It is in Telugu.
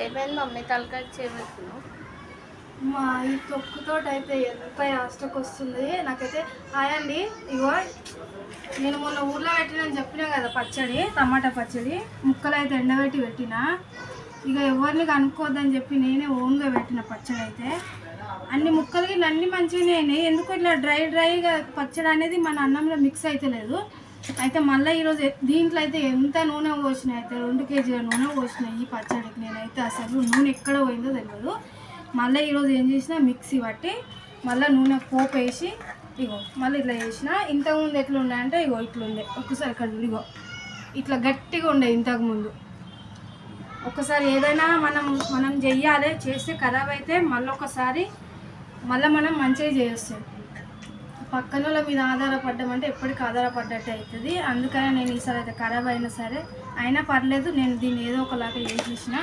ఏమైంది మమ్మీ తలకాయ చేయబెట్టుకున్నావు? మా ఈ తొక్కుతో అయితే ఎంత యాస్టకు వస్తుంది నాకైతే. హాయ్ అండి, ఇగో నేను మొన్న ఊర్లో పెట్టినని చెప్పినా కదా పచ్చడి, టమాటా పచ్చడి ముక్కలు అయితే ఎండబెట్టి పెట్టిన. ఇక ఎవరిని కనుక్కోవద్దని చెప్పి నేనే ఓన్గా పెట్టిన పచ్చడి అయితే. అన్ని ముక్కలకి అన్నీ మంచిగానే అయినాయి, ఎందుకు ఇట్లా డ్రైగా పచ్చడి అనేది మన అన్నంలో మిక్స్ అయితే లేదు. అయితే మళ్ళీ ఈరోజు దీంట్లో అయితే ఎంత నూనె పోసినాయి, అయితే 2 కేజీల నూనె పోసినాయి ఈ పచ్చడికి. నేనైతే అసలు నూనె ఎక్కడ పోయిందో తెలియదు. మళ్ళీ ఈరోజు ఏం చేసినా మిక్సీ పట్టి మళ్ళీ నూనె పోపు వేసి ఇగో మళ్ళీ ఇట్లా చేసిన. ఇంతకుముందు ఎట్లా ఉండే అంటే ఇగో ఇట్లుండే, ఒక్కసారి ఇక్కడ ఇగో ఇట్లా గట్టిగా ఉండే ఇంతకుముందు. ఒక్కసారి ఏదైనా మనం చెయ్యాలి, చేస్తే ఖరాబ్ అయితే మళ్ళీ మనం మంచిగా చేయొస్తాం. పక్కన వాళ్ళ మీద ఆధారపడ్డామంటే ఎప్పటికీ ఆధారపడ్డట్టే అవుతుంది. అందుకనే నేను ఈసారి అయితే ఖరాబ్ అయినా సరే అయినా పర్లేదు, నేను దీన్ని ఏదో ఒకలాగా చేసేసిన.